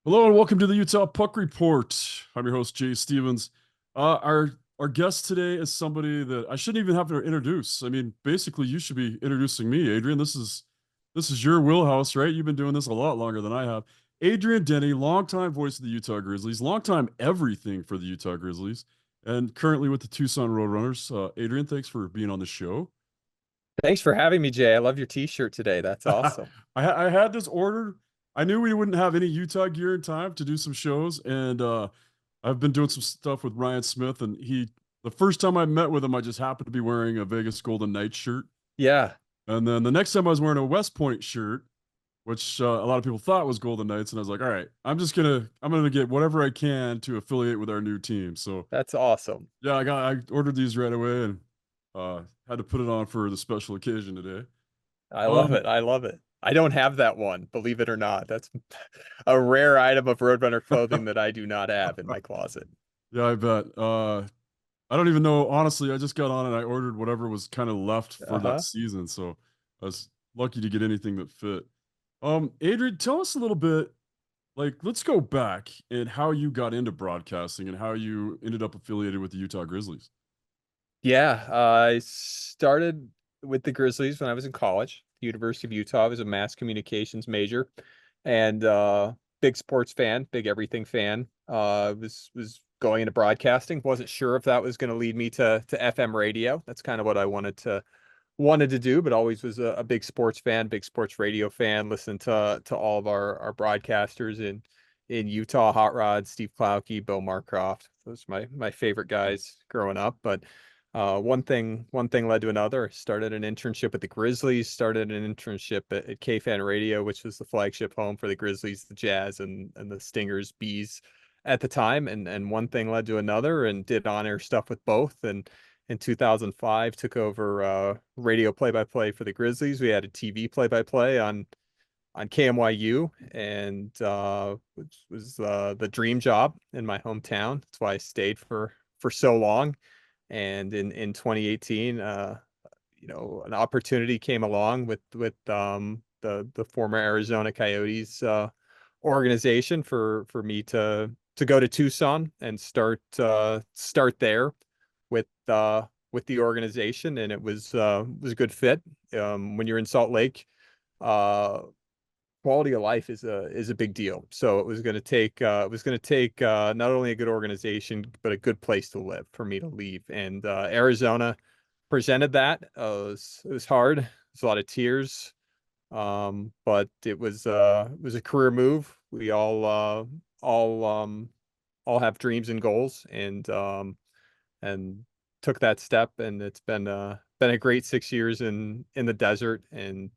Hello and welcome to the Utah Puck Report. I'm your host, Jay Stevens. Our guest today is somebody that I shouldn't even have to introduce. I mean, basically, you should be introducing me, Adrian. This is your wheelhouse, right? You've been doing this a lot longer than I have. Adrian Denny, longtime voice of the Utah Grizzlies, longtime everything for the Utah Grizzlies, and currently with the Tucson Roadrunners. Adrian, thanks for being on the show. Thanks for having me, Jay. I love your t-shirt today. That's awesome. I had this ordered. I knew we wouldn't have any Utah gear in time to do some shows, and I've been doing some stuff with Ryan Smith, and the first time I met with him, I just happened to be wearing a Vegas Golden Knights shirt, Yeah. and then the next time I was wearing a West Point shirt, which a lot of people thought was Golden Knights, and I was like, all right, I'm gonna get whatever I can to affiliate with our new team. So That's awesome. yeah, I ordered these right away and had to put it on for the special occasion today. I love Um, it. I love it. I don't have that one, believe it or not. That's a rare item of Roadrunner clothing that I do not have in my closet. yeah, I bet. I don't even know. Honestly, I just got on and I ordered whatever was kind of left for that Uh-huh. season. So I was lucky to get anything that fit. Adrian, tell us a little bit, like, let's go back and how you got into broadcasting and how you ended up affiliated with the Utah Grizzlies. Yeah, I started with the Grizzlies when I was in college, University of Utah. I was a mass communications major and big sports fan, big everything fan. Was going into broadcasting. Wasn't sure if that was going to lead me to FM radio. That's kind of what I wanted to do, but always was a big sports fan, big sports radio fan. Listened to all of our broadcasters in Utah, Hot Rod, Steve Klauke, Bill Marcroft. Those are my favorite guys growing up. But one thing led to another. Started an internship at the Grizzlies. Started an internship at KFan Radio, which was the flagship home for the Grizzlies, the Jazz, and the Stingers, Bees at the time. And one thing led to another, and did on-air stuff with both. And in 2005, took over radio play-by-play for the Grizzlies. We had a TV play-by-play on KMYU, and which was the dream job in my hometown. That's why I stayed for so long. And in 2018, an opportunity came along with the former Arizona Coyotes organization for me to go to Tucson and start there with the organization, and it was a good fit. When you're in Salt Lake, uh, quality of life is a big deal. So it was going to take not only a good organization but a good place to live for me to leave. And Arizona presented that. It was hard. There's a lot of tears, but it was a career move. We all have dreams and goals, and took that step, and it's been a great 6 years in the desert, and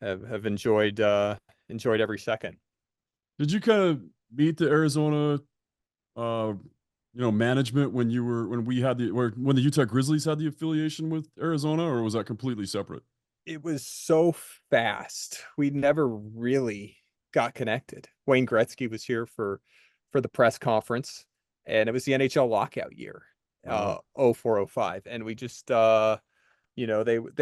have enjoyed every second. Did you kind of meet the Arizona, uh, management when when the Utah Grizzlies had the affiliation with Arizona, or was that completely separate? It was so fast. We never really got connected. Wayne Gretzky was here for the press conference, and it was the NHL lockout year, Uh, 0405, and we just they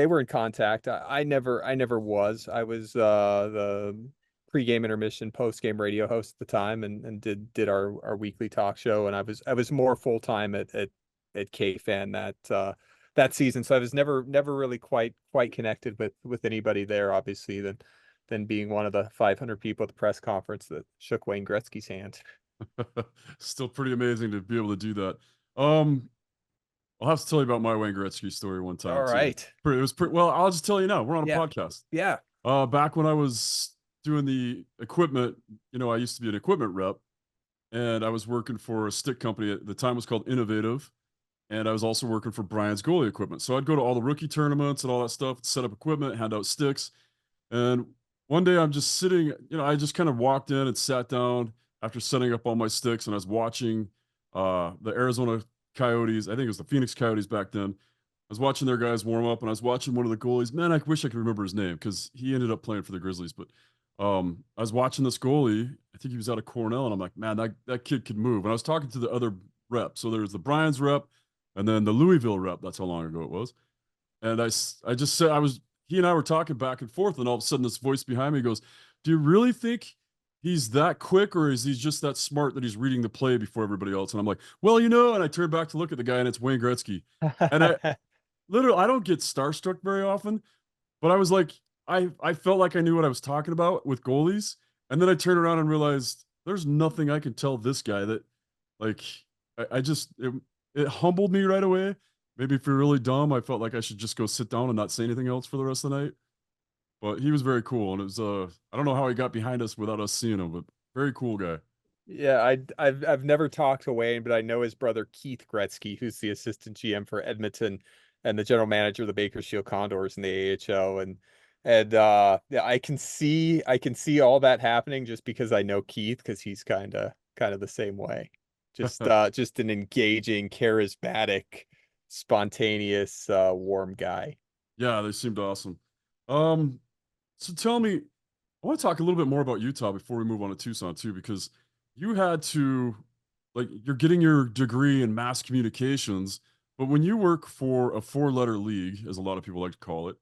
were in contact. I never was. I was the pregame intermission, postgame radio host at the time, and did our weekly talk show. And I was more full time at KFan that season. So I was never really quite connected with anybody there, obviously, than being one of the 500 people at the press conference that shook Wayne Gretzky's hand. Still pretty amazing to be able to do that. Um, I'll have to tell you about my Wayne Gretzky story one time All too. right. It was pretty well. I'll just tell you now. We're on a Yeah. podcast. Yeah. Back when I was doing the equipment, I used to be an equipment rep, and I was working for a stick company at the time. It was called Innovative, and I was also working for Brian's goalie equipment. So I'd go to all the rookie tournaments and all that stuff, set up equipment, hand out sticks. And one day I'm just sitting, I just kind of walked in and sat down after setting up all my sticks, and I was watching the Arizona Coyotes. I think it was the Phoenix Coyotes back then. I was watching their guys warm up, and I was watching one of the goalies. Man, I wish I could remember his name because he ended up playing for the Grizzlies. But I was watching this goalie. I think he was out of Cornell, and I'm like, man, that kid could move. And I was talking to the other rep. So there was the Bryan's rep, and then the Louisville rep. That's how long ago it was. And I just said, he and I were talking back and forth, and all of a sudden this voice behind me goes, "Do you really think he's that quick, or is he just that smart that he's reading the play before everybody else? And I'm like, well, you know, and I turn back to look at the guy, and it's Wayne Gretzky. And I literally, I don't get starstruck very often, but I was like, I felt like I knew what I was talking about with goalies, and then I turned around and realized there's nothing I can tell this guy that, like, I just it humbled me right away. Maybe if you're really dumb, I felt like I should just go sit down and not say anything else for the rest of the night. But he was very cool, and it was I don't know how he got behind us without us seeing him, but very cool guy. Yeah, I've never talked to Wayne, but I know his brother Keith Gretzky, who's the assistant GM for Edmonton and the general manager of the Bakersfield Condors in the AHL. And yeah, I can see all that happening just because I know Keith, because he's kind of the same way. Just an engaging, charismatic, spontaneous, warm guy. Yeah, they seemed awesome. Um, so tell me, I want to talk a little bit more about Utah before we move on to Tucson too, because you had to, like, you're getting your degree in mass communications, but when you work for a four-letter league, as a lot of people like to call it,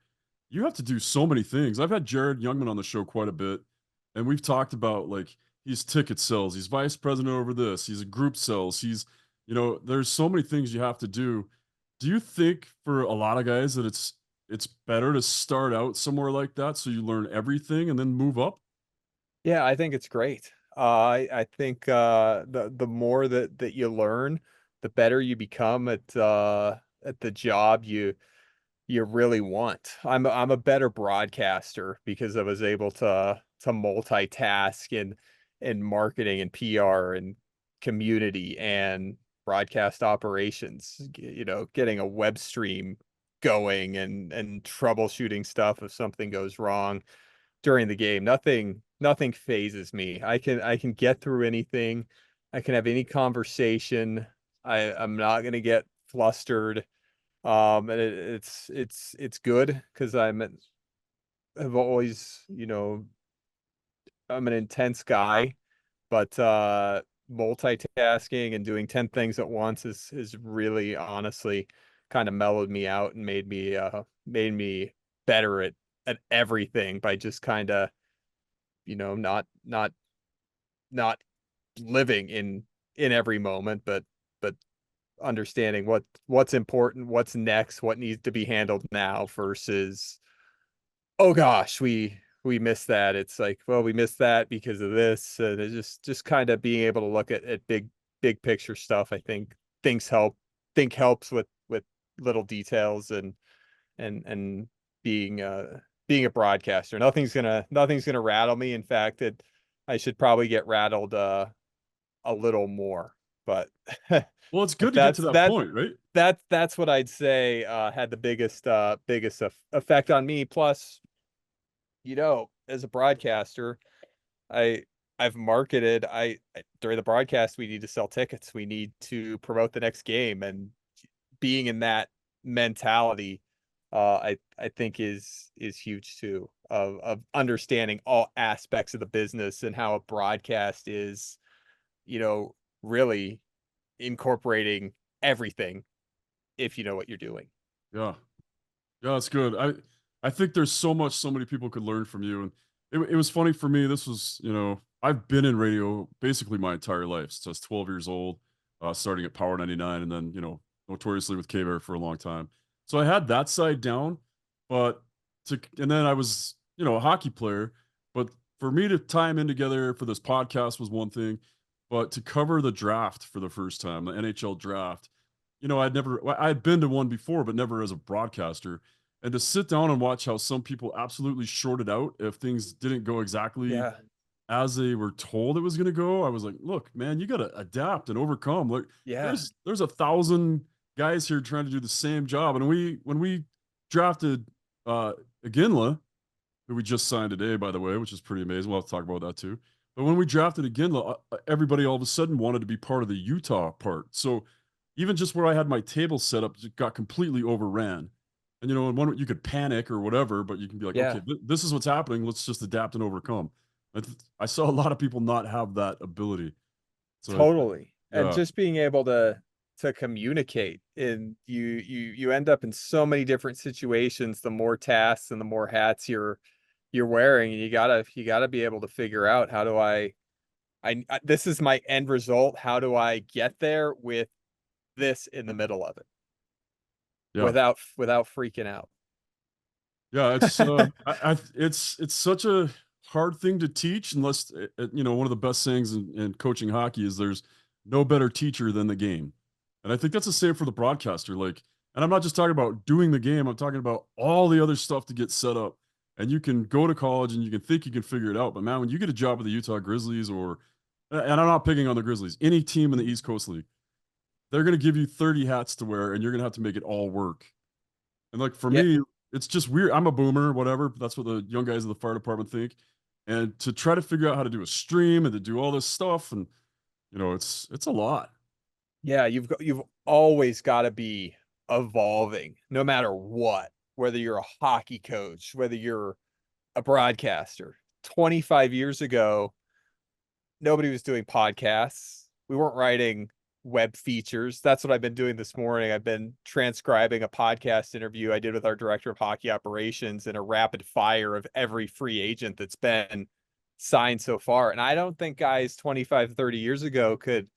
you have to do so many things. I've had Jared Youngman on the show quite a bit, and we've talked about, like, he's ticket sales, he's vice president over this, he's a group sales, he's, there's so many things you have to do. Do you think for a lot of guys that it's better to start out somewhere like that so you learn everything and then move up? Yeah, I think it's great. I think the more that you learn, the better you become at the job you really want. I'm a better broadcaster because I was able to multitask in marketing and PR and community and broadcast operations, getting a web stream going and troubleshooting stuff if something goes wrong during the game. Nothing phases me. I can get through anything. I can have any conversation. I'm not gonna get flustered. And it's good because have always, I'm an intense guy, but multitasking and doing 10 things at once is really honestly kind of mellowed me out and made me better at everything by just kind of, not living in every moment, but understanding what's important, what's next, what needs to be handled now versus, oh gosh, we missed that. It's like, well, we missed that because of this. It's just kind of being able to look at big picture stuff. I think things helps with little details and being being a broadcaster. Nothing's gonna rattle me. In fact, I should probably get rattled a little more. But Well, it's good but to get to that point, right? that's what I'd say had the biggest effect on me. Plus, as a broadcaster, I I've marketed. During the broadcast, we need to sell tickets. We need to promote the next game, and being in that mentality, I think is huge too. Of understanding all aspects of the business and how a broadcast is, really incorporating everything if you know what you're doing. Yeah. Yeah, it's good. I think there's so many people could learn from you. And it was funny for me. This was, I've been in radio basically my entire life since I was 12 years old, starting at Power 99 and then, notoriously with K-Bear for a long time. So I had that side down, but and then I was, a hockey player, but for me to tie them in together for this podcast was one thing, but to cover the draft for the first time, the NHL draft, I'd been to one before, but never as a broadcaster. And to sit down and watch how some people absolutely shorted out if things didn't go exactly Yeah, as they were told it was going to go, I was like, look, man, you got to adapt and overcome. Like, yeah, there's 1,000 guys here trying to do the same job. And when we drafted Iginla, who we just signed today, by the way, which is pretty amazing. We'll have to talk about that too. But when we drafted Iginla, everybody all of a sudden wanted to be part of the Utah part. So even just where I had my table set up, it got completely overran. And and one you could panic or whatever, but you can be like, okay, yeah. this is what's happening. Let's just adapt and overcome. I saw a lot of people not have that ability. So Totally. And yeah, just being able to communicate, and you end up in so many different situations, the more tasks and the more hats you're wearing, and you gotta be able to figure out, how do this is my end result. How do I get there with this in the middle of it Yeah. without freaking out? Yeah, it's such a hard thing to teach unless one of the best sayings in coaching hockey is there's no better teacher than the game. And I think that's the same for the broadcaster. Like, and I'm not just talking about doing the game, I'm talking about all the other stuff to get set up. And you can go to college and you can think you can figure it out. But man, when you get a job with the Utah Grizzlies and I'm not picking on the Grizzlies, any team in the East Coast League, they're going to give you 30 hats to wear and you're going to have to make it all work. And like for Yeah, me, it's just weird. I'm a boomer, whatever. That's what the young guys in the fire department think. And to try to figure out how to do a stream and to do all this stuff, and it's a lot. yeah, you've always got to be evolving, no matter what. Whether you're a hockey coach, whether you're a broadcaster. 25 years ago, nobody was doing podcasts. We weren't writing web features. That's what I've been doing this morning. I've been transcribing a podcast interview I did with our director of hockey operations in a rapid fire of every free agent that's been signed so far. And I don't think guys 25, 30 years ago could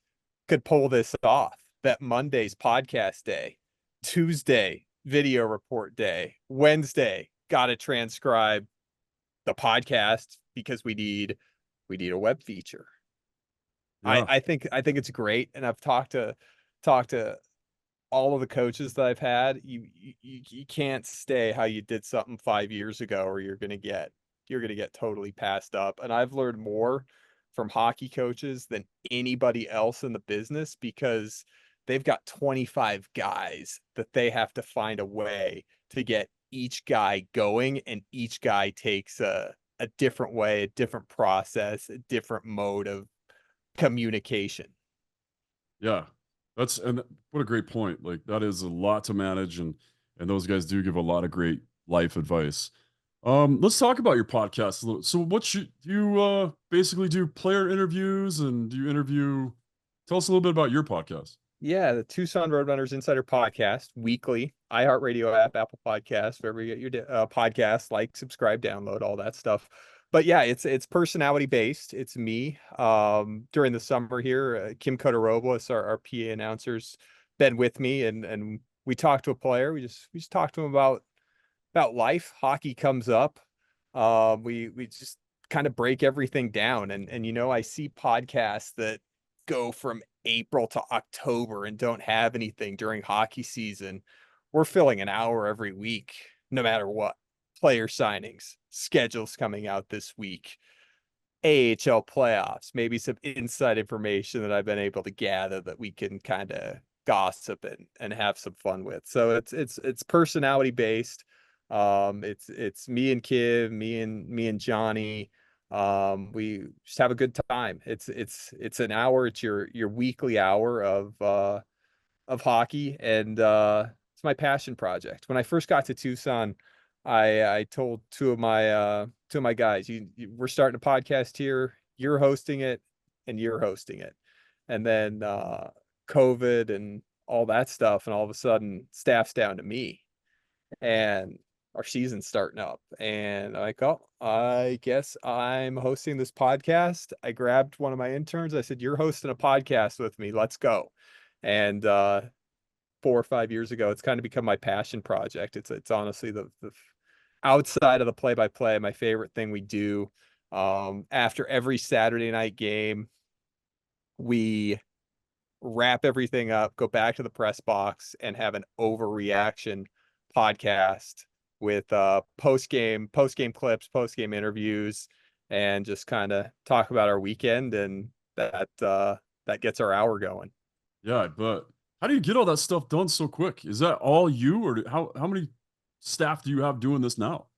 pull this off. That Monday's podcast day, Tuesday video report day, Wednesday got to transcribe the podcast because we need a web feature. I Yeah. I think I think it's great, and I've talked to all of the coaches that I've had. You can't stay how you did something 5 years ago, or you're gonna get totally passed up. And I've learned more from hockey coaches than anybody else in the business, because they've got 25 guys that they have to find a way to get each guy going, and each guy takes a different way, a different process, a different mode of communication. Yeah. And what a great point. Like that is a lot to manage, and those guys do give a lot of great life advice. Let's talk about your podcast a little. So do you basically do player interviews and do you interview tell us a little bit about your podcast? Yeah, the Tucson Roadrunners Insider Podcast, weekly, iHeartRadio app, Apple Podcasts, wherever you get your podcasts, like, subscribe, download, all that stuff. But yeah, it's personality based. It's me. During the summer here, Kim Kodoroblis, our PA announcer's been with me, and we talked to a player. We just talked to him about life. Hockey comes up. We just kind of break everything down, and I see podcasts that go from April to October and don't have anything during hockey season. We're filling an hour every week, no matter what. Player signings, schedules coming out this week, AHL playoffs, maybe some inside information that I've been able to gather that we can kind of gossip and have some fun with. So it's personality based. It's me and Kim, me and Johnny. We just have a good time. It's an hour. It's your weekly hour of hockey, and it's my passion project. When I first got to Tucson, I told two of my guys, we're starting a podcast here. You're hosting it, and you're hosting it. And then COVID and all that stuff, and all of a sudden, staff's down to me, and our season's starting up. And I'm like, oh, I guess I'm hosting this podcast. I grabbed one of my interns. I said, "You're hosting a podcast with me. Let's go." And 4 or 5 years ago, it's kind of become my passion project. It's honestly the outside of the play-by-play, my favorite thing we do. After every Saturday night game, we wrap everything up, go back to the press box, and have an overreaction podcast with post game clips, post game interviews, and just kind of talk about our weekend, and that gets our hour going. Yeah, but how do you get all that stuff done so quick? Is that all you, or how many staff do you have doing this now?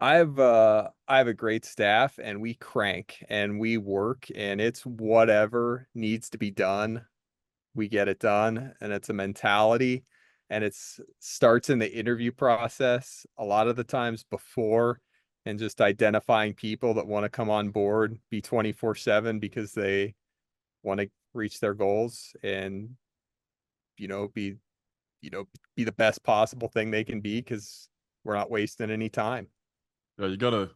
I have a great staff, and we crank and we work, and it's whatever needs to be done, we get it done. And it's a mentality, and it's starts in the interview process a lot of the times before, and just identifying people that want to come on board, be 24/7 because they want to reach their goals, and you know be you know be the best possible thing they can be, because we're not wasting any time. Yeah, you gotta.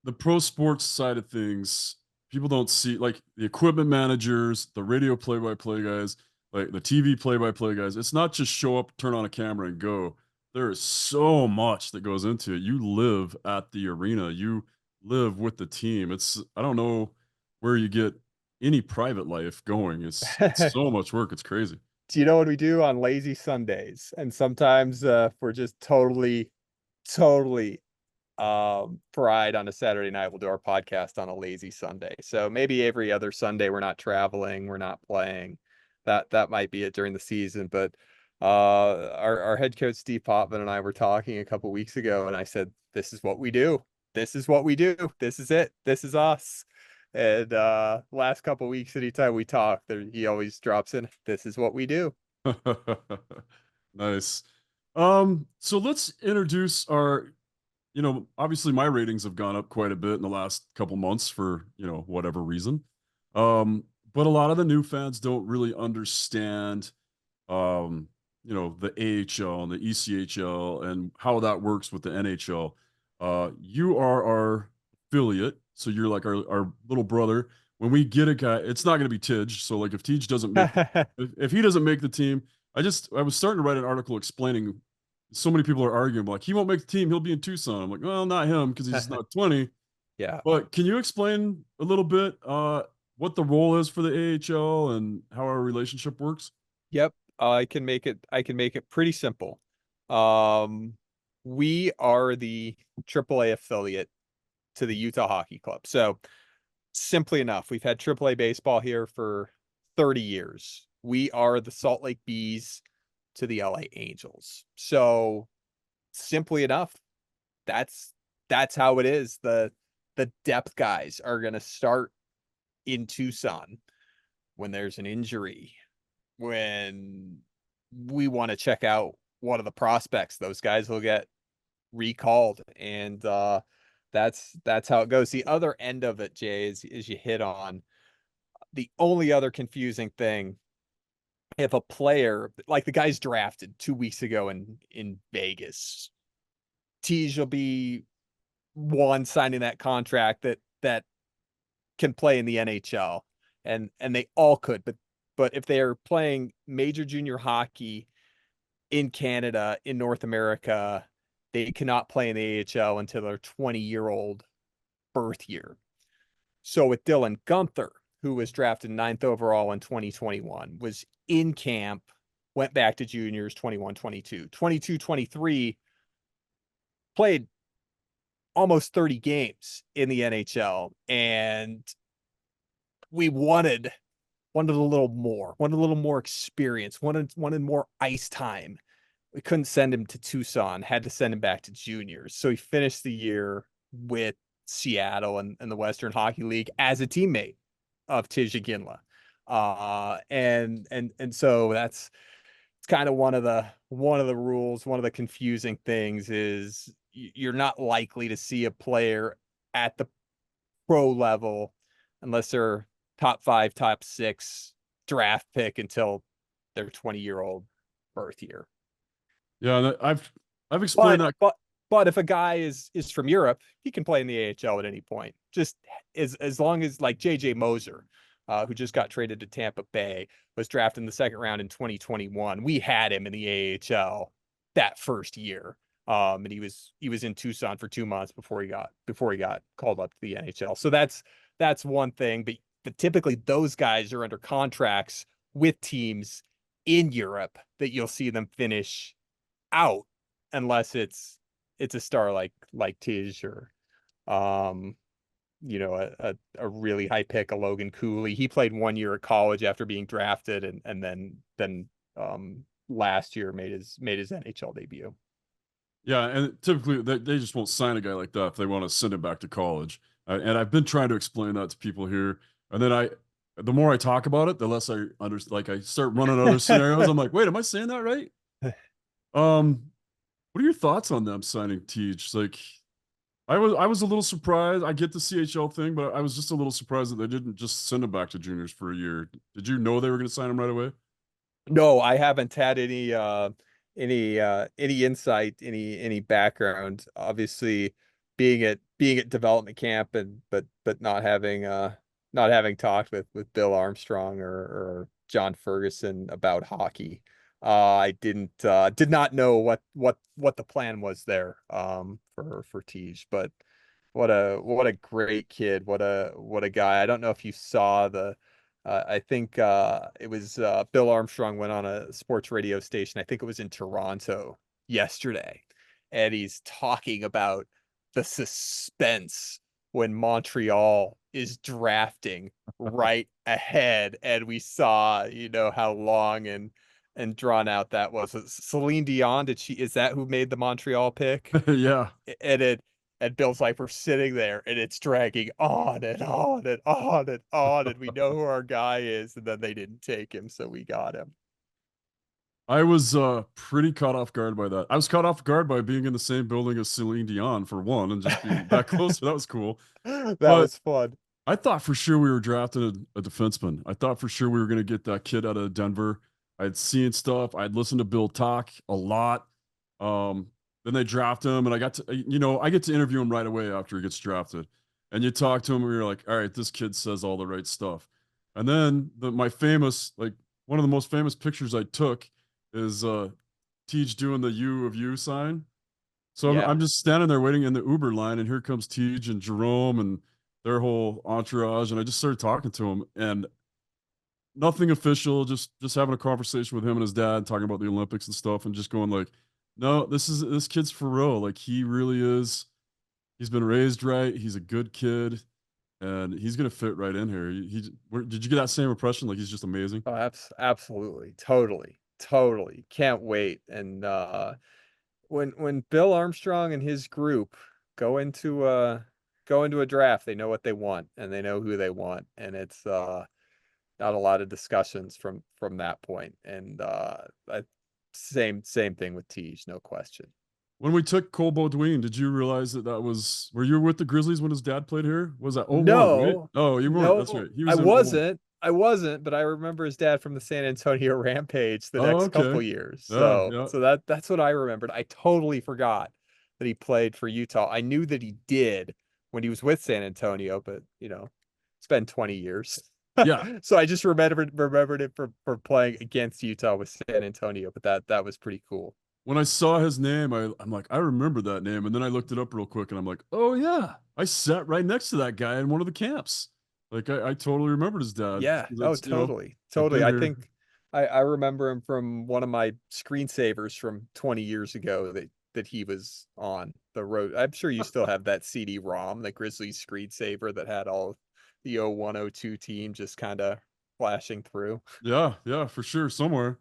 the pro sports side of things, people don't see like the equipment managers, the radio play-by-play guys, like the TV play-by-play guys. It's not just show up, turn on a camera, and go. There is so much that goes into it. You live at the arena. You live with the team. I don't know where you get any private life going. It's so much work. It's crazy. Do you know what we do on lazy Sundays? And sometimes we're just totally fried on a Saturday night. We'll do our podcast on a lazy Sunday. So maybe every other Sunday we're not traveling, we're not playing. That might be it during the season. But our head coach Steve Potman and I were talking a couple weeks ago, and I said, "This is what we do. This is what we do. This is it. This is us." And last couple weeks, anytime we talk, he always drops in, "This is what we do." Nice. So let's introduce our, obviously my ratings have gone up quite a bit in the last couple months for, whatever reason. But a lot of the new fans don't really understand, um, the AHL and the ECHL and how that works with the NHL. You are our affiliate, so you're like our little brother. When we get a guy, it's not going to be Tidge. So like if Tidge doesn't make if he doesn't make the team, I was starting to write an article explaining. So many people are arguing like he won't make the team. He'll be in Tucson. I'm like, well, not him because he's not 20. Yeah. But can you explain a little bit what the role is for the AHL and how our relationship works? Yep. I can make it pretty simple. Um, we are the AAA affiliate to the Utah Hockey Club. So simply enough, we've had AAA baseball here for 30 years. We are the Salt Lake Bees to the LA Angels. So simply enough, that's that's how it is. The depth guys are going to start in Tucson when there's an injury, when we want to check out one of the prospects. Those guys will get recalled, and that's how it goes. The other end of it, Jay, is you hit on the only other confusing thing. If a player like the guy's drafted 2 weeks ago in Vegas, Tej will be one signing that contract that can play in the NHL, and they all could, but if they are playing major junior hockey in Canada, in North America, they cannot play in the AHL until their 20-year-old birth year. So with Dylan Gunther, who was drafted ninth overall in 2021, was in camp, went back to juniors 21, 22, 22, 23, played almost 30 games in the NHL, and we wanted a little more experience, wanted more ice time. We couldn't send him to Tucson, had to send him back to juniors. So he finished the year with Seattle and the Western Hockey League as a teammate of Iginla. And so that's it's kind of one of the rules, one of the confusing things is you're not likely to see a player at the pro level unless they're top 5, top 6 draft pick until their 20-year-old birth year. Yeah, and I've explained But that. but but if a guy is from Europe, he can play in the AHL at any point. Just as long as like JJ Moser, who just got traded to Tampa Bay, was drafted in the second round in 2021. We had him in the AHL that first year. And he was in Tucson for 2 months before he got called up to the NHL. So that's one thing. But typically those guys are under contracts with teams in Europe that you'll see them finish out unless it's a star like Tej or a really high pick, a Logan Cooley. He played 1 year at college after being drafted and then last year made his NHL debut. Yeah, and typically they just won't sign a guy like that if they want to send him back to college. And I've been trying to explain that to people here, and then the more I talk about it, the less I understand. Like I start running other scenarios. I'm like, wait, am I saying that right? Um, what are your thoughts on them signing Teach? Like, I was a little surprised. I get the CHL thing, but I was just a little surprised that they didn't just send him back to juniors for a year. Did you know they were going to sign him right away? No, I haven't had any insight, any background. Obviously, being at development camp and but not having talked with Bill Armstrong or John Ferguson about hockey. I did not know what the plan was there for Tej, but what a great kid. What a guy. I don't know if you saw I think it was Bill Armstrong went on a sports radio station. I think it was in Toronto yesterday. And he's talking about the suspense when Montreal is drafting right ahead. And we saw, how long and drawn out that was. Celine Dion, is that who made the Montreal pick? Yeah. And and Bill's like, we're sitting there and it's dragging on and on and on and on, and we know who our guy is, and then they didn't take him, so we got him. I was pretty caught off guard by that. I was caught off guard by being in the same building as Celine Dion for one, and just being that close. That was cool. That But was fun. I thought for sure we were drafting a defenseman. I thought for sure we were going to get that kid out of Denver. I'd seen stuff. I'd listened to Bill talk a lot. Um, then they draft him, and I got to, I get to interview him right away after he gets drafted. And you talk to him, and you're like, all right, this kid says all the right stuff. And then my famous, like one of the most famous pictures I took is Tej doing the U of U sign. So Yeah. I'm just standing there waiting in the Uber line, and here comes Tej and Jerome and their whole entourage, and I just started talking to him, and nothing official, just having a conversation with him and his dad, talking about the Olympics and stuff, and just going like, no, this kid's for real. Like he really is. He's been raised right. He's a good kid, and he's gonna fit right in here. Did you get that same impression? Like he's just amazing. Oh, absolutely. Totally. Can't wait. And when Bill Armstrong and his group go into a draft, they know what they want and they know who they want. And it's not a lot of discussions from that point. And same thing with Tej, no question. When we took Cole Baudouin, did you realize that was were you with the Grizzlies when his dad played here? Was that 01, right? No, Oh, you weren't. That's no, right. He I was in 01. wasn't. I wasn't, but I remember his dad from the San Antonio Rampage the Oh, next couple okay. years. Yeah, So yeah. so that's what I remembered. I totally forgot that he played for Utah. I knew that he did when he was with San Antonio, but it's been 20 years. Yeah. So I just remembered it for playing against Utah with San Antonio, but that was pretty cool. When I saw his name, I'm like, I remember that name. And then I looked it up real quick and I'm like, oh yeah, I sat right next to that guy in one of the camps. Like I totally remembered his dad. Yeah. Oh, That's, totally. I've Totally. been I here. think I remember him from one of my screensavers from 20 years ago that he was on the road. I'm sure you still have that CD-ROM, the Grizzlies screensaver that had all the 0102 team just kind of flashing through. Yeah, yeah, for sure. Somewhere.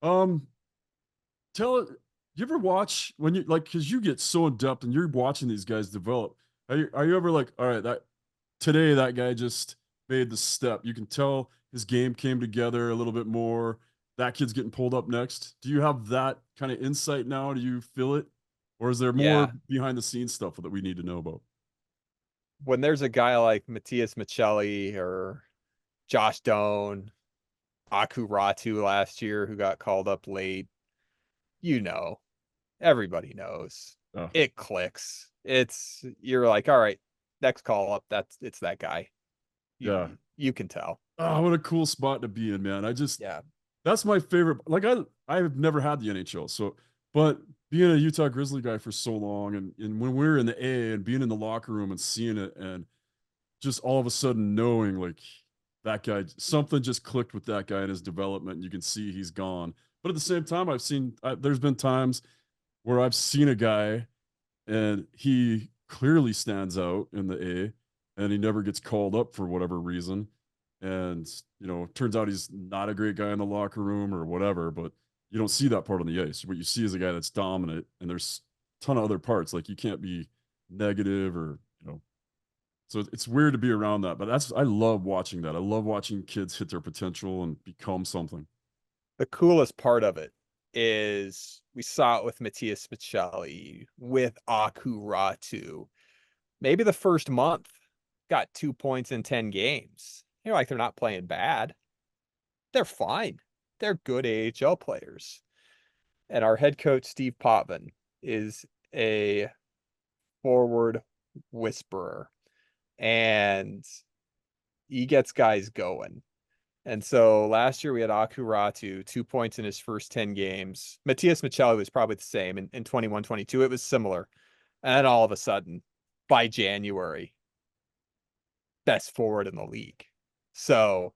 Um, tell it, you ever watch when you like because you get so in depth and you're watching these guys develop. Are you ever like, all right, that today that guy just made the step. You can tell his game came together a little bit more. That kid's getting pulled up next. Do you have that kind of insight now? Do you feel it? Or is there more Yeah. behind the scenes stuff that we need to know about? When there's a guy like Matthias Michelli or Josh Doan, Aku Ratu last year who got called up late, you know, everybody knows. Oh, It clicks. You're like, all right, next call up, it's that guy. yeah. You can tell. Oh, what a cool spot to be in, man. Yeah. That's my favorite. Like I've never had the NHL, so but being a Utah Grizzly guy for so long, and when we were in the A and being in the locker room and seeing it, and just all of a sudden knowing like that guy, something just clicked with that guy in his development. And you can see he's gone. But at the same time, there's been times where I've seen a guy and he clearly stands out in the A, and he never gets called up for whatever reason. And turns out he's not a great guy in the locker room or whatever, but you don't see that part on the ice. What you see is a guy that's dominant, and there's a ton of other parts. Like you can't be negative or so it's weird to be around that. But I love watching that. I love watching kids hit their potential and become something. The coolest part of it is we saw it with Matthias Michelli, with Aku Ratu. Maybe the first month got 2 points in 10 games. Like they're not playing bad. They're fine. They're good AHL players. And our head coach, Steve Potvin, is a forward whisperer, and he gets guys going. And so last year we had Akuratu, 2 points in his first 10 games. Matthias Michelli was probably the same in 21, 22. It was similar. And then all of a sudden, by January, best forward in the league. So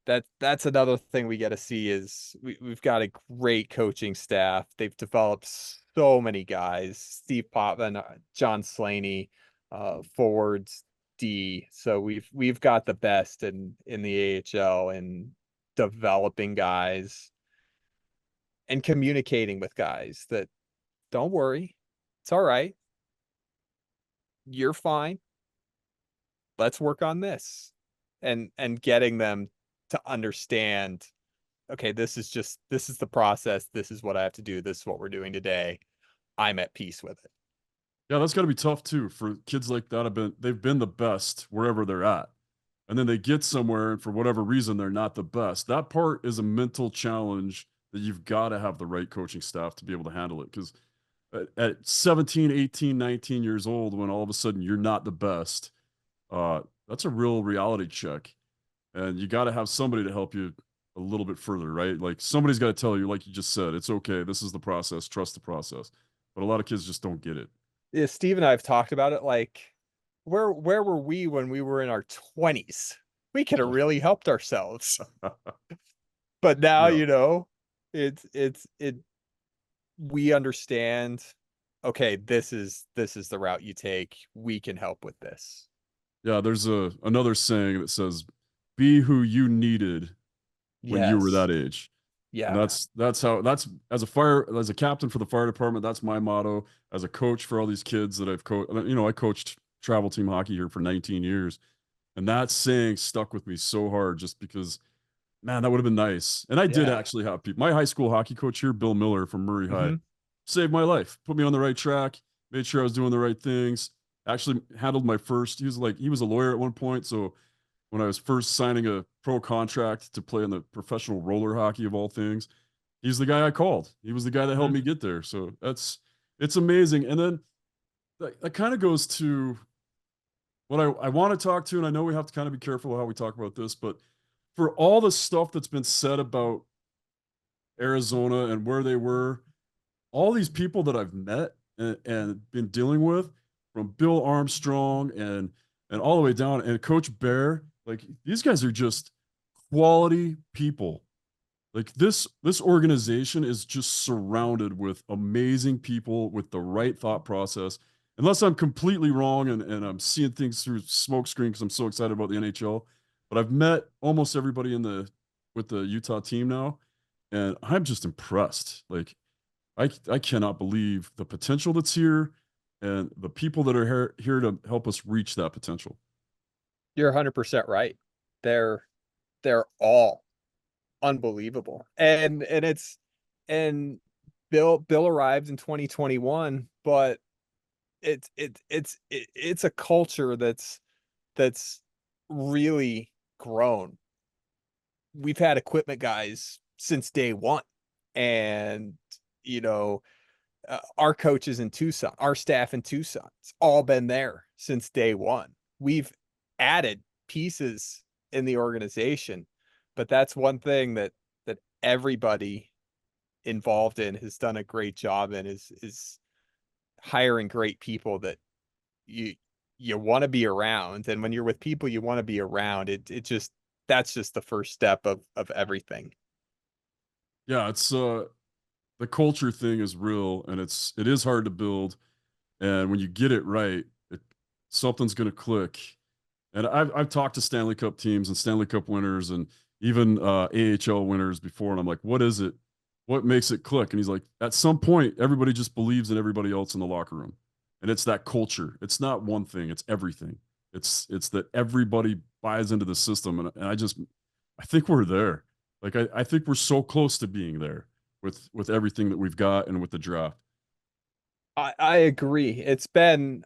that's another thing we get to see is we've got a great coaching staff. They've developed so many guys, Steve Potvin, John Slaney, forwards, D. So we've got the best in the AHL and developing guys and communicating with guys that don't worry, it's all right. You're fine. Let's work on this. And getting them to understand, okay, this is the process. This is what I have to do. This is what we're doing today. I'm at peace with it. Yeah, that's got to be tough too for kids like that. They've been the best wherever they're at, and then they get somewhere, and for whatever reason, they're not the best. That part is a mental challenge that you've got to have the right coaching staff to be able to handle it. Because at 17, 18, 19 years old, when all of a sudden you're not the best, that's a real reality check, and you got to have somebody to help you a little bit further, right? Like somebody's got to tell you, like you just said, it's okay. This is the process. Trust the process. But a lot of kids just don't get it. Yeah, Steve and I have talked about it. Like, where were we when we were in our 20s? We could have really helped ourselves. But now, Yeah. it we understand, okay, this is the route you take. We can help with this. Yeah, there's another saying that says, "Be who you needed when you were Yes. that age." And Yeah. that's how that's as a captain for the fire department, that's my motto. As a coach for all these kids that I've coached, I coached travel team hockey here for 19 years. And that saying stuck with me so hard just because, man, that would have been nice. And I did Yeah. actually have people. My high school hockey coach here, Bill Miller from Murray High, Hmm. saved my life, put me on the right track, made sure I was doing the right things. Actually handled my first. He was a lawyer at one point, so when I was first signing a pro contract to play in the professional roller hockey of all things, he's the guy I called. He was the guy that helped Hmm. me get there. So it's amazing. And then that kind of goes to what I want to talk to, and I know we have to kind of be careful how we talk about this, but for all the stuff that's been said about Arizona and where they were, all these people that I've met and been dealing with, from Bill Armstrong and all the way down, and Coach Bear, like these guys are just quality people. Like this organization is just surrounded with amazing people with the right thought process. Unless I'm completely wrong and I'm seeing things through smoke screen because I'm so excited about the NHL. But I've met almost everybody with the Utah team now, and I'm just impressed. Like I cannot believe the potential that's here and the people that are here to help us reach that potential. You're 100% right. They're they're all unbelievable. And Bill arrived in 2021, but it's a culture that's really grown. We've had equipment guys since day one, and you know our coaches in Tucson, our staff in Tucson, it's all been there since day one. We've added pieces in the organization, but that's one thing that everybody involved in has done a great job in is hiring great people that you you want to be around. And when you're with people you want to be around, it just that's just the first step of everything. Yeah, it's the culture thing is real and it is hard to build. And when you get it right, something's going to click. And I've talked to Stanley Cup teams and Stanley Cup winners and even AHL winners before, and I'm like, what is it? What makes it click? And he's like, at some point, everybody just believes in everybody else in the locker room, and it's that culture. It's not one thing; it's everything. It's that everybody buys into the system, and I think we're there. Like I think we're so close to being there with everything that we've got and with the draft. I agree. It's been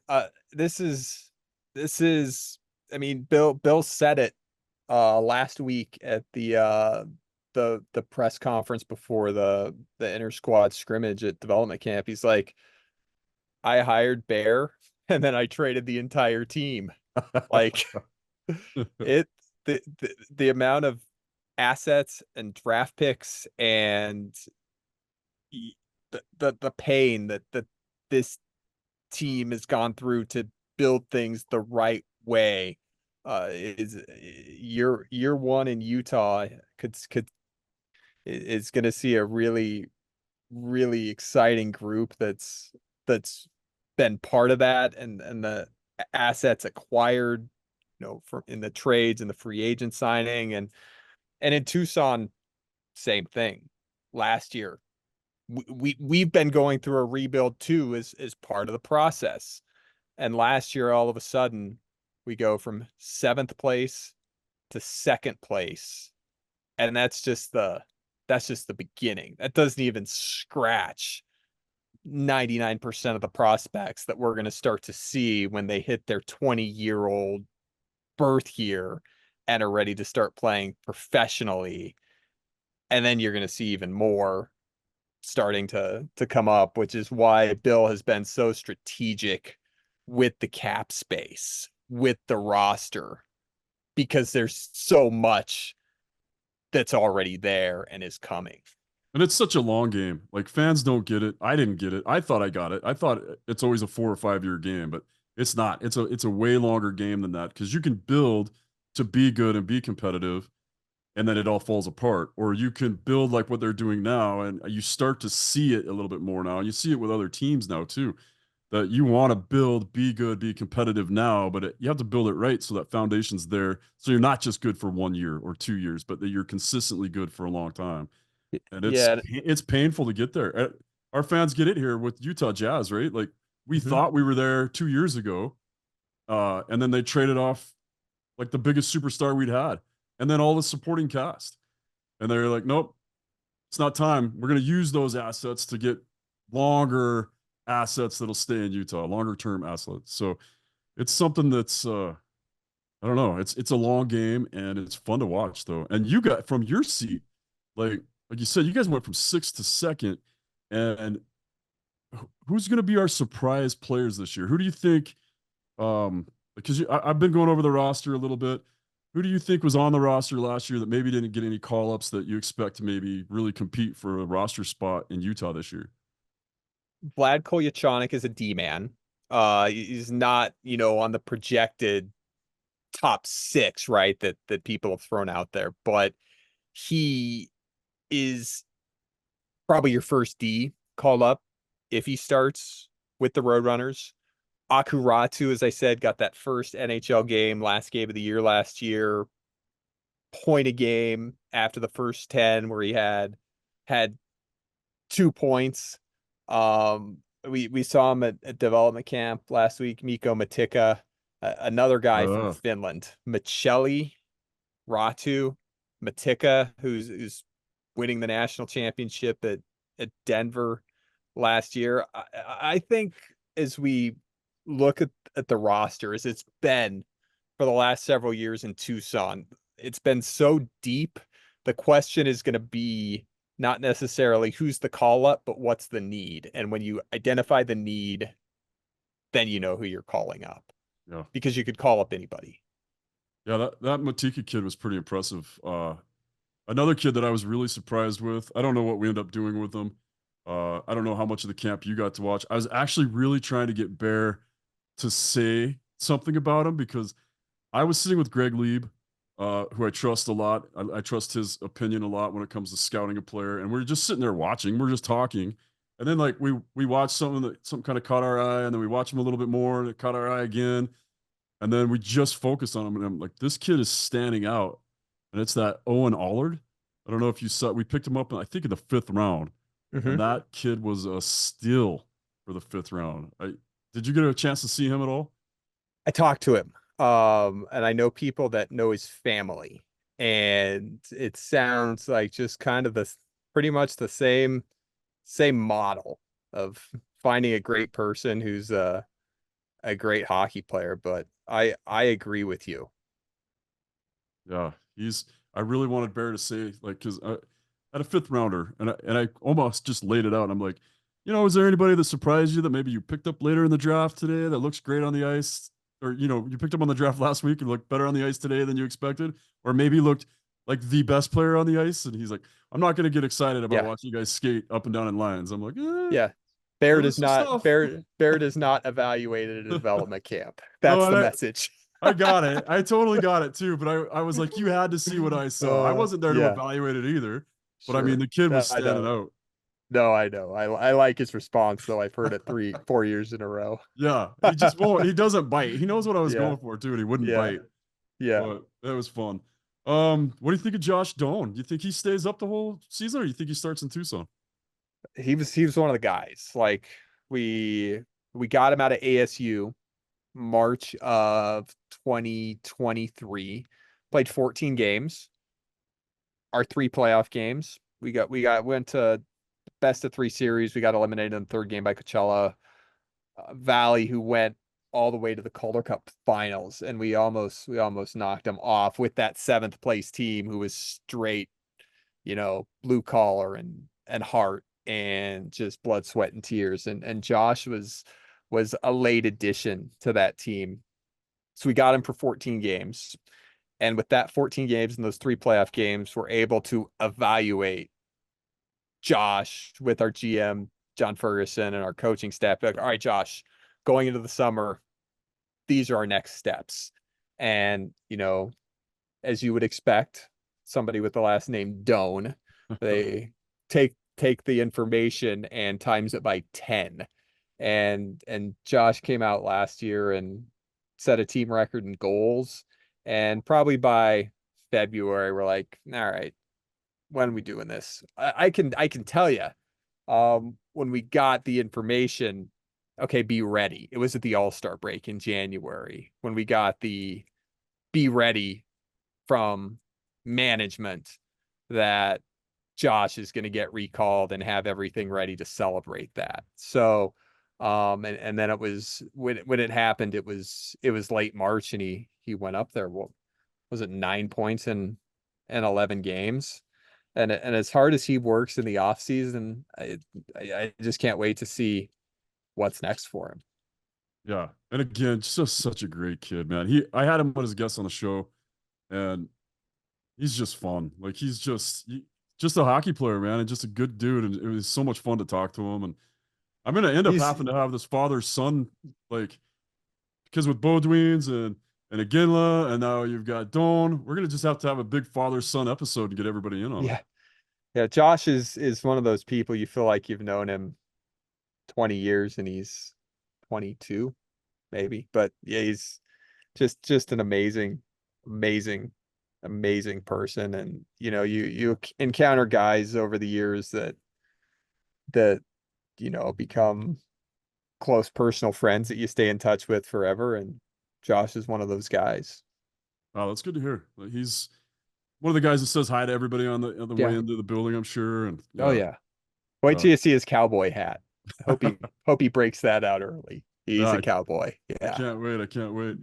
this is I mean Bill said it last week at the press conference before the inter squad scrimmage at development camp. He's like, I hired Bear and then I traded the entire team. Like it the amount of assets and draft picks and the pain that this team has gone through to build things the right way is year one in Utah could is going to see a really exciting group that's been part of that, and the assets acquired, from in the trades and the free agent signing, and in Tucson, same thing. Last year, we've been going through a rebuild too, as part of the process. And last year, all of a sudden, we go from seventh place to second place, and that's just the beginning. That doesn't even scratch 99% of the prospects that we're going to start to see when they hit their 20-year-old birth year and are ready to start playing professionally. And then you're going to see even more starting to come up, which is why Bill has been so strategic with the cap space, with the roster, because there's so much that's already there and is coming. And it's such a long game. Like fans don't get it. I didn't get it. I thought I got it. I thought it's always a 4 or 5 year game, but it's not. It's a way longer game than that because you can build to be good and be competitive, and then it all falls apart. Or you can build like what they're doing now, and you start to see it a little bit more now. And you see it with other teams now too. That you want to build, be good, be competitive now, but you have to build it right so that foundation's there. So you're not just good for 1 year or 2 years, but that you're consistently good for a long time. And Yeah. it's painful to get there. Our fans get it here with Utah Jazz, right? Like we Mhm. thought we were there 2 years ago, and then they traded off like the biggest superstar we'd had, and then all the supporting cast, and they're like, nope, it's not time. We're going to use those assets to get longer assets that'll stay in Utah, longer term assets. So it's something that's I don't know. It's a long game and it's fun to watch though. And you got from your seat, like you said, you guys went from sixth to second. And who's going to be our surprise players this year? Who do you think? Because I've been going over the roster a little bit. Who do you think was on the roster last year that maybe didn't get any call ups that you expect to maybe really compete for a roster spot in Utah this year? Vlad Kolyachonok is a D man. He's not, on the projected top six, right? That people have thrown out there, but he is probably your first D call up if he starts with the Roadrunners. Akuratu, as I said, got that first NHL game, last game of the year last year, point a game after the first 10, where he had 2 points. We saw him at development camp last week. Mikko Matikka, another guy from Uh, Finland, Michelli Ratu, Matikka, who's winning the national championship at Denver last year. I think as we look at the roster, as it's been for the last several years in Tucson, it's been so deep. The question is going to be not necessarily who's the call up, but what's the need. And when you identify the need, then you know who you're calling up, yeah. because you could call up anybody. Yeah, that Matika kid was pretty impressive. Another kid that I was really surprised with. I don't know what we end up doing with him. I don't know how much of the camp you got to watch. I was actually really trying to get Bear to say something about him because I was sitting with Greg Lieb, who I trust a lot. I trust his opinion a lot when it comes to scouting a player. And we're just sitting there watching. We're just talking. And then like we watched something that something kind of caught our eye, and then we watched him a little bit more, and it caught our eye again. And then we just focused on him, and I'm like, this kid is standing out. And it's that Owen Allard. I don't know if you saw. We picked him up, I think, in the fifth round, Mm-hmm. and that kid was a steal for the fifth round. Did you get a chance to see him at all? I talked to him, and I know people that know his family, and it sounds like just kind of the pretty much the same model of finding a great person who's a great hockey player. But I agree with you. Yeah, he's. I really wanted Bear to say like because at a fifth rounder, and I almost just laid it out. I'm like, is there anybody that surprised you that maybe you picked up later in the draft today that looks great on the ice? Or, you picked up on the draft last week and looked better on the ice today than you expected? Or maybe looked like the best player on the ice? And he's like, I'm not going to get excited about Yeah. watching you guys skate up and down in lines. I'm like, Yeah. there was some stuff. Bear does not evaluated at a development camp. No, That's and the message. I got it. I totally got it too. But I was like, you had to see what I saw. I wasn't there to Yeah, evaluate it either. But I mean, sure. the kid was No, I standing know. out. No, I know. I like his response though. I've heard it 4 years in a row. Yeah, he just won't. He doesn't bite. He knows what I was Yeah. going for too, and he wouldn't Yeah. bite. Yeah. But that was fun. What do you think of Josh Doan? Do you think he stays up the whole season, or do you think he starts in Tucson? He was one of the guys. Like we we got him out of ASU March of 2023. Played 14 games. Our 3 playoff games. Went to best of 3 series. We got eliminated in the third game by Coachella Valley, who went all the way to the Calder Cup finals, and we almost knocked them off with that 7th place team who was straight, blue collar and heart and just blood, sweat, and tears. And Josh was a late addition to that team. So we got him for 14 games. And with that 14 games and those 3 playoff games, we're able to evaluate Josh with our GM, John Ferguson, and our coaching staff. Like, all right, Josh, going into the summer, these are our next steps. And, as you would expect, somebody with the last name Doan, they take the information and times it by 10. And Josh came out last year and set a team record in goals. And probably by February, we're like, all right, when are we doing this? I can tell you, when we got the information, okay, be ready. It was at the All-Star break in January when we got the be ready from management that Josh is going to get recalled and have everything ready to celebrate that. So, and then it was when it happened, it was late March, and he went up there. What was it, 9 points in 11 games? And as hard as he works in the off season, I just can't wait to see what's next for him. Yeah, and again, just such a great kid, man. I had him as a guest on the show, and he's just fun. Like just a hockey player, man, and just a good dude. And it was so much fun to talk to him. And I'm gonna end up He's having to have this father son, like, because with Bodwins and Iginla, and now you've got Dawn. We're gonna just have to have a big father son episode to get everybody in on it. Yeah. Yeah, Josh is one of those people you feel like you've known him 20 years and he's 22 maybe. But yeah, he's just an amazing amazing person. And you encounter guys over the years that become close personal friends that you stay in touch with forever, and Josh is one of those guys. Oh, that's good to hear. Like, he's one of the guys that says hi to everybody on the way Yeah. into the building, I'm sure. And Oh yeah, yeah. Wait yeah, till you see his cowboy hat. Hope he breaks that out early. yeah. He's a cowboy. I Yeah. can't wait. I can't wait.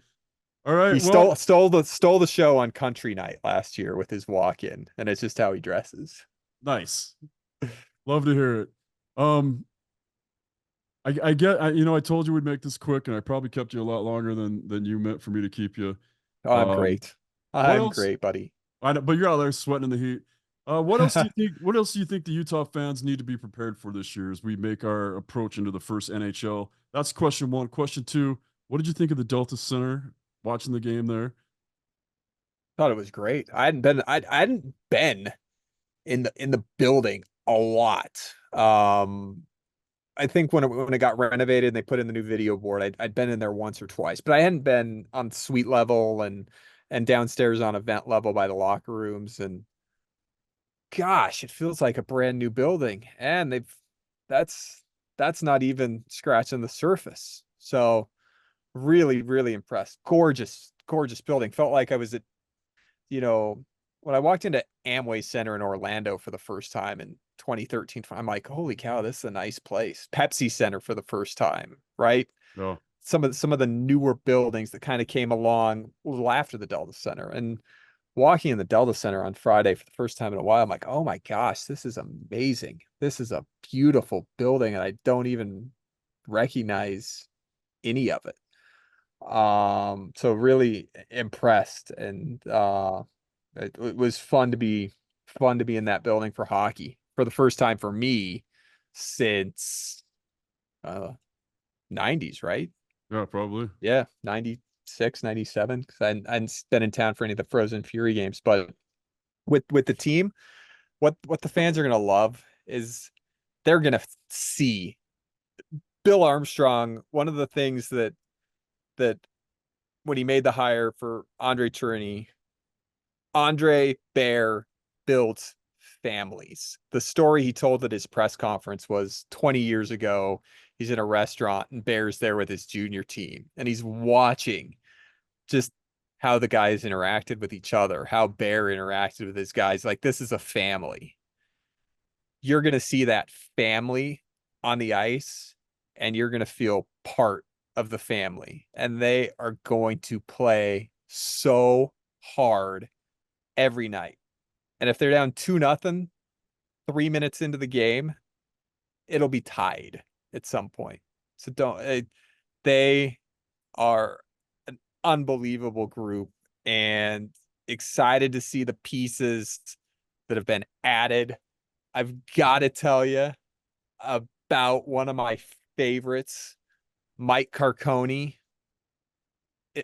All right. He Well, stole the show on country night last year with his walk in, and it's just how he dresses. nice. Love to hear it. Um, I told you we'd make this quick, and I probably kept you a lot longer than you meant for me to keep you. Oh, I'm Um, great. what I'm else? great, buddy. I know, but you're out there sweating in the heat. What else do you think? What else do you think the Utah fans need to be prepared for this year as we make our approach into the first NHL? That's question one. Question two: what did you think of the Delta Center watching the game there? Thought it was great. I hadn't been in the building a lot. I think when it got renovated and they put in the new video board, I'd been in there once or twice, but I hadn't been on suite level and downstairs on event level by the locker rooms. And gosh, it feels like a brand new building. And that's that's not even scratching the surface. So really, really impressed. Gorgeous, gorgeous building. Felt like I was at, you know, when I walked into Amway Center in Orlando for the first time in 2013, I'm like, holy cow, this is a nice place. Pepsi Center for the first time, right? No. Some of the newer buildings that kind of came along a little after the Delta Center. And walking in the Delta Center on Friday for the first time in a while, I'm like, oh my gosh, this is amazing. This is a beautiful building, and I don't even recognize any of it. So really impressed, and it was fun to be in that building for hockey for the first time for me since uh 90s, right? Yeah, probably. Yeah, 96, 97, because I hadn't been in town for any of the Frozen Fury games. But with the team, what the fans are gonna love is they're gonna see Bill Armstrong. One of the things that when he made the hire for Andre Tourigny, Andre Bear built families. The story he told at his press conference was 20 years ago. He's in a restaurant and Bear's there with his junior team, and he's watching just how the guys interacted with each other, how Bear interacted with his guys. Like, this is a family. You're going to see that family on the ice, and you're going to feel part of the family. And they are going to play so hard every night. And if they're down 2-0, 3 minutes into the game, it'll be tied at some point. So they are an unbelievable group, and excited to see the pieces that have been added. I've got to tell you about one of my favorites, Mike Carconi.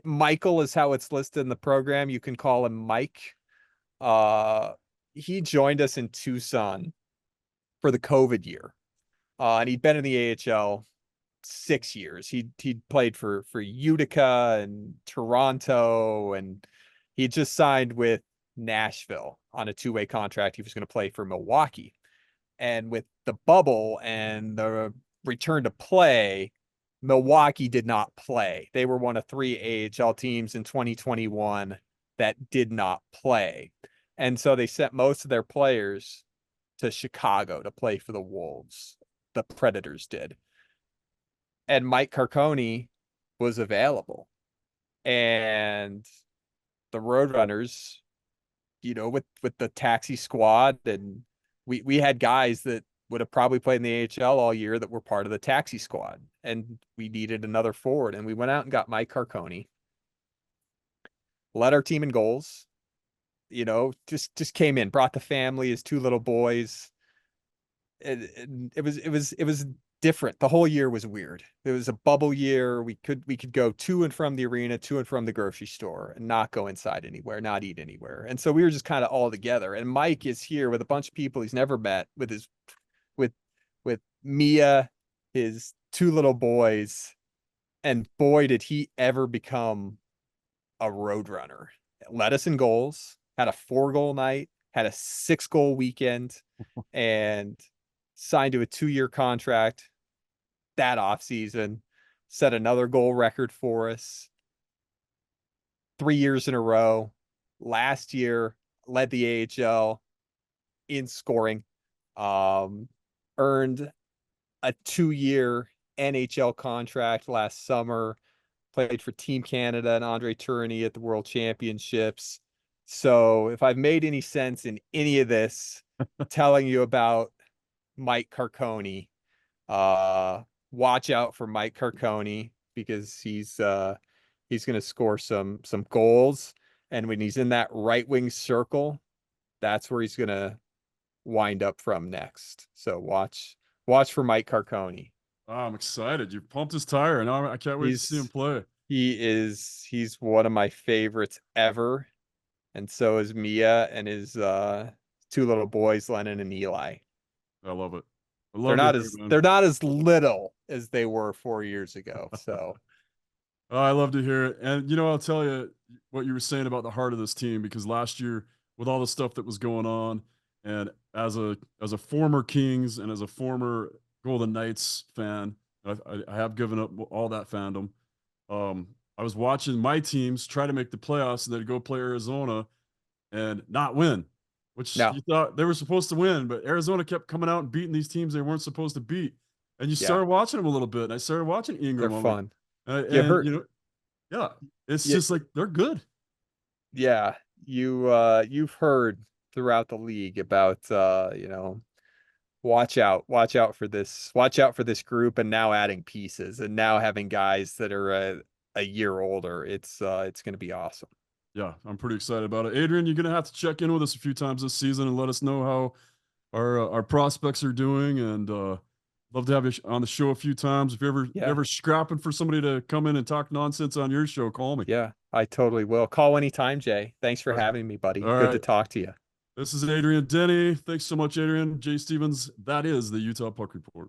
Michael is how it's listed in the program. You can call him Mike. Uh, he joined us in Tucson for the COVID year. And he'd been in the AHL 6 years. He'd played for Utica and Toronto, and he just signed with Nashville on a two-way contract. He was going to play for Milwaukee. And with the bubble and the return to play, Milwaukee did not play. They were one of 3 AHL teams in 2021 that did not play. And so they sent most of their players to Chicago to play for the Wolves. The Predators did. And Mike Carconi was available. And the Roadrunners, with the taxi squad, and we had guys that would have probably played in the AHL all year that were part of the taxi squad, and we needed another forward, and we went out and got Mike Carconi, led our team in goals, just came in, brought the family, his 2 little boys. It was different. The whole year was weird. It was a bubble year. We could go to and from the arena, to and from the grocery store, and not go inside anywhere, not eat anywhere. And so we were just kind of all together. And Mike is here with a bunch of people he's never met, with with Mia, his 2 little boys, and boy did he ever become a Roadrunner. Led us in goals, had a 4-goal night, had a 6-goal weekend, and signed to a 2-year contract that offseason, set another goal record for us 3 years in a row. Last year, led the AHL in scoring, earned a 2-year NHL contract last summer, played for Team Canada and Andre Tourigny at the World Championships. So if I've made any sense in any of this, telling you about Mike Carconi, watch out for Mike Carconi, because he's going to score some goals, and when he's in that right wing circle, that's where he's going to wind up from next. So watch for Mike Carconi. Oh, I'm excited. You pumped his tire, and I can't wait to see him play. He's one of my favorites ever, and so is Mia and his 2 little boys, Lennon and Eli. I love it. I They're love to not hear as it, man. they're not as little as they were 4 years ago. So Oh, I love to hear it. And I'll tell you what you were saying about the heart of this team, because last year, with all the stuff that was going on, and as a former Kings and as a former Golden Knights fan, I have given up all that fandom. I was watching my teams try to make the playoffs and then go play Arizona and not win, which no, you thought they were supposed to win, but Arizona kept coming out and beating these teams they weren't supposed to beat. And you yeah, started watching them a little bit, and I started watching they're Ingram. I'm like, fun. You and heard, yeah, it's yeah, just like they're good. yeah. you've heard throughout the league about watch out for this, watch out for this group, and now adding pieces and now having guys that are a year older. It's going to be awesome. Yeah, I'm pretty excited about it. Adrian, you're gonna have to check in with us a few times this season and let us know how our prospects are doing. And love to have you on the show a few times. If you're Yeah. ever scrapping for somebody to come in and talk nonsense on your show, call me. Yeah, I totally will. Call anytime, Jay. Thanks for All right. having me, buddy. All Good to right. talk to you. This is Adrian Denny. Thanks so much, Adrian. Jay Stevens. That is the Utah Puck Report.